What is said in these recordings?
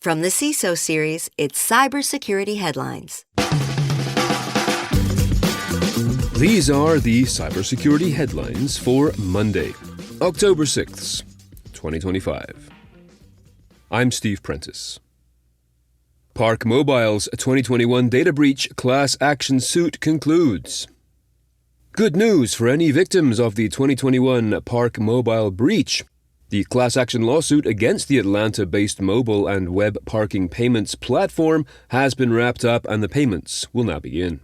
From the CISO series, it's Cybersecurity Headlines. These are the cybersecurity headlines for Monday, October 6th, 2025. I'm Steve Prentice. ParkMobile's 2021 data breach class action suit concludes. Good news for any victims of the 2021 ParkMobile breach. The class action lawsuit against the Atlanta-based mobile and web parking payments platform has been wrapped up and the payments will now begin.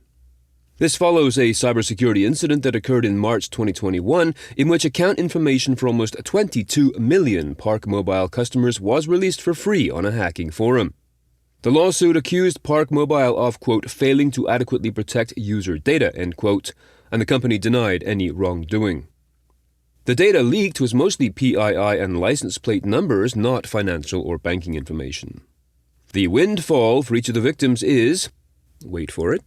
This follows a cybersecurity incident that occurred in March 2021 in which account information for almost 22 million ParkMobile customers was released for free on a hacking forum. The lawsuit accused ParkMobile of, quote, failing to adequately protect user data, end quote, and the company denied any wrongdoing. The data leaked was mostly PII and license plate numbers, not financial or banking information. The windfall for each of the victims is, wait for it,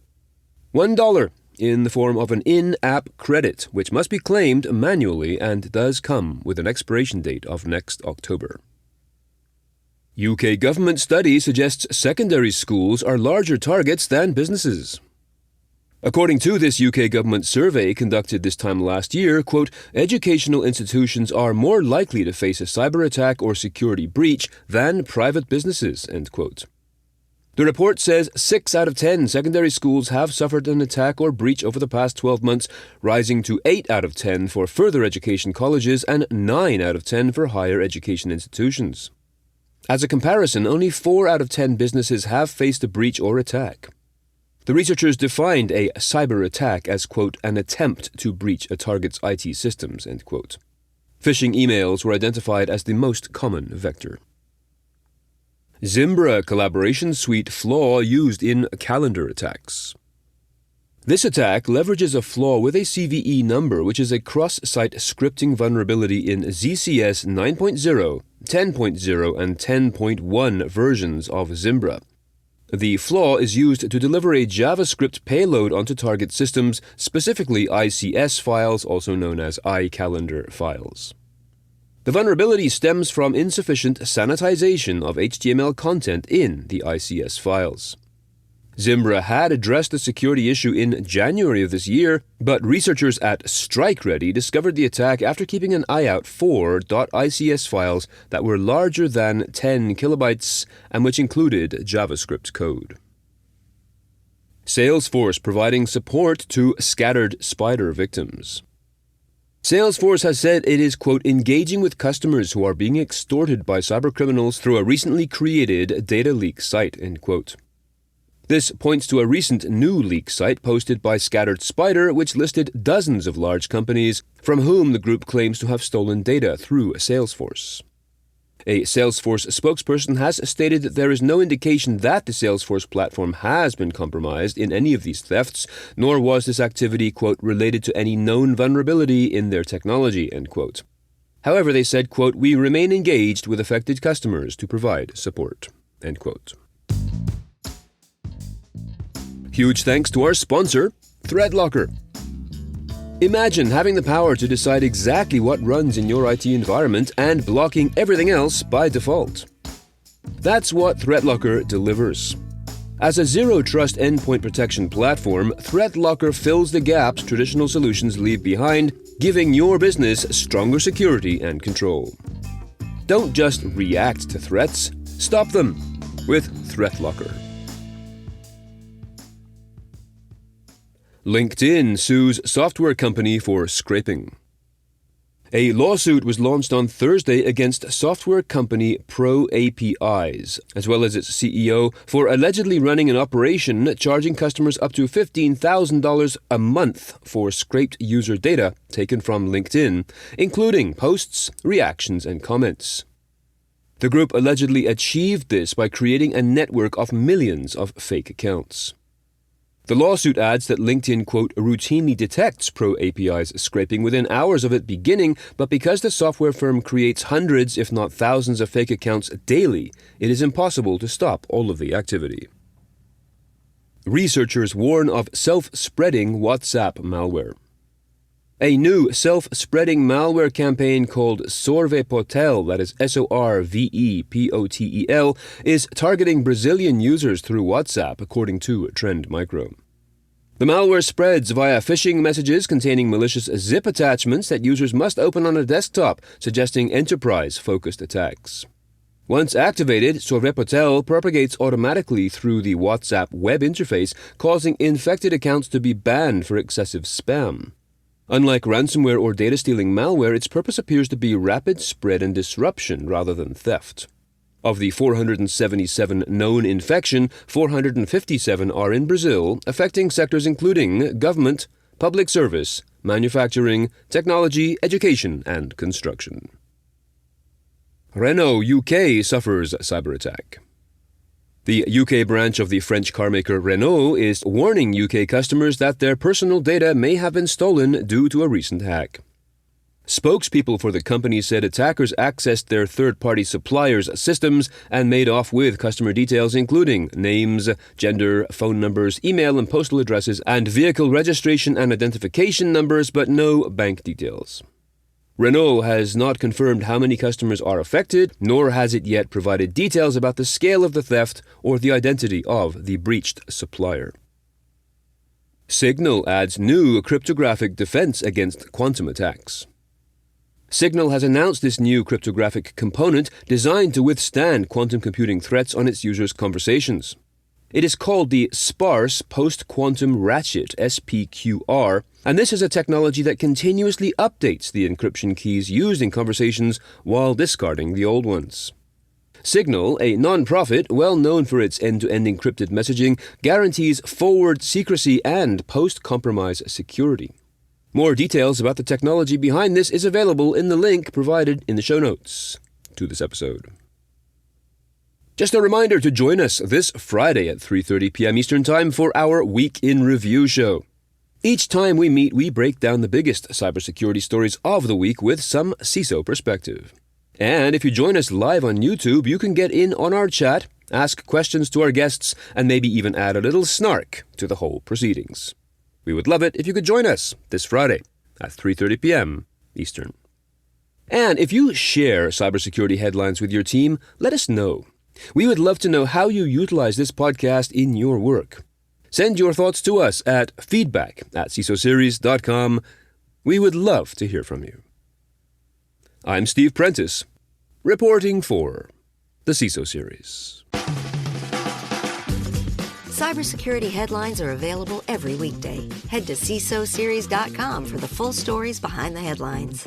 $1 in the form of an in-app credit, which must be claimed manually and does come with an expiration date of next October. UK government study suggests secondary schools are larger targets than businesses. According to this UK government survey conducted this time last year, quote, educational institutions are more likely to face a cyber attack or security breach than private businesses, end quote. The report says 6 out of 10 secondary schools have suffered an attack or breach over the past 12 months, rising to 8 out of 10 for further education colleges and 9 out of 10 for higher education institutions. As a comparison, only 4 out of 10 businesses have faced a breach or attack. The researchers defined a cyber attack as, quote, an attempt to breach a target's IT systems, end quote. Phishing emails were identified as the most common vector. Zimbra Collaboration Suite flaw used in calendar attacks. This attack leverages a flaw with a CVE number, which is a cross-site scripting vulnerability in ZCS 9.0, 10.0, and 10.1 versions of Zimbra. The flaw is used to deliver a JavaScript payload onto target systems, specifically ICS files, also known as iCalendar files. The vulnerability stems from insufficient sanitization of HTML content in the ICS files. Zimbra had addressed the security issue in January of this year, but researchers at StrikeReady discovered the attack after keeping an eye out for .ics files that were larger than 10 kilobytes and which included JavaScript code. Salesforce providing support to scattered spider victims. Salesforce has said it is, quote, engaging with customers who are being extorted by cybercriminals through a recently created data leak site, end quote. This points to a recent new leak site posted by Scattered Spider, which listed dozens of large companies from whom the group claims to have stolen data through Salesforce. A Salesforce spokesperson has stated that there is no indication that the Salesforce platform has been compromised in any of these thefts, nor was this activity, quote, related to any known vulnerability in their technology, end quote. However, they said, quote, we remain engaged with affected customers to provide support, end quote. Huge thanks to our sponsor, ThreatLocker. Imagine having the power to decide exactly what runs in your IT environment and blocking everything else by default. That's what ThreatLocker delivers. As a zero-trust endpoint protection platform, ThreatLocker fills the gaps traditional solutions leave behind, giving your business stronger security and control. Don't just react to threats, stop them with ThreatLocker. LinkedIn sues software company for scraping. A lawsuit was launched on Thursday against software company Pro APIs, as well as its CEO, for allegedly running an operation charging customers up to $15,000 a month for scraped user data taken from LinkedIn, including posts, reactions, and comments. The group allegedly achieved this by creating a network of millions of fake accounts. The lawsuit adds that LinkedIn, quote, routinely detects Pro API's scraping within hours of it beginning, but because the software firm creates hundreds, if not thousands, of fake accounts daily, it is impossible to stop all of the activity. Researchers warn of self-spreading WhatsApp malware. A new self-spreading malware campaign called Sorvepotel, that is Sorvepotel, is targeting Brazilian users through WhatsApp, according to Trend Micro. The malware spreads via phishing messages containing malicious zip attachments that users must open on a desktop, suggesting enterprise-focused attacks. Once activated, Sorvepotel propagates automatically through the WhatsApp web interface, causing infected accounts to be banned for excessive spam. Unlike ransomware or data-stealing malware, its purpose appears to be rapid spread and disruption rather than theft. Of the 477 known infection, 457 are in Brazil, affecting sectors including government, public service, manufacturing, technology, education, and construction. Renault UK suffers cyber attack. The UK branch of the French carmaker Renault is warning UK customers that their personal data may have been stolen due to a recent hack. Spokespeople for the company said attackers accessed their third-party suppliers' systems and made off with customer details including names, gender, phone numbers, email and postal addresses, and vehicle registration and identification numbers, but no bank details. Renault has not confirmed how many customers are affected, nor has it yet provided details about the scale of the theft or the identity of the breached supplier. Signal adds new cryptographic defense against quantum attacks. Signal has announced this new cryptographic component designed to withstand quantum computing threats on its users' conversations. It is called the Sparse Post-Quantum Ratchet, SPQR, and this is a technology that continuously updates the encryption keys used in conversations while discarding the old ones. Signal, a non-profit well known for its end-to-end encrypted messaging, guarantees forward secrecy and post-compromise security. More details about the technology behind this is available in the link provided in the show notes to this episode. Just a reminder to join us this Friday at 3:30 p.m. Eastern Time for our Week in Review show. Each time we meet, we break down the biggest cybersecurity stories of the week with some CISO perspective. And if you join us live on YouTube, you can get in on our chat, ask questions to our guests, and maybe even add a little snark to the whole proceedings. We would love it if you could join us this Friday at 3:30 p.m. Eastern. And if you share cybersecurity headlines with your team, let us know. We would love to know how you utilize this podcast in your work. Send your thoughts to us at feedback@cisoseries.com. We would love to hear from you. I'm Steve Prentice, reporting for the CISO Series. Cybersecurity headlines are available every weekday. Head to cisoseries.com for the full stories behind the headlines.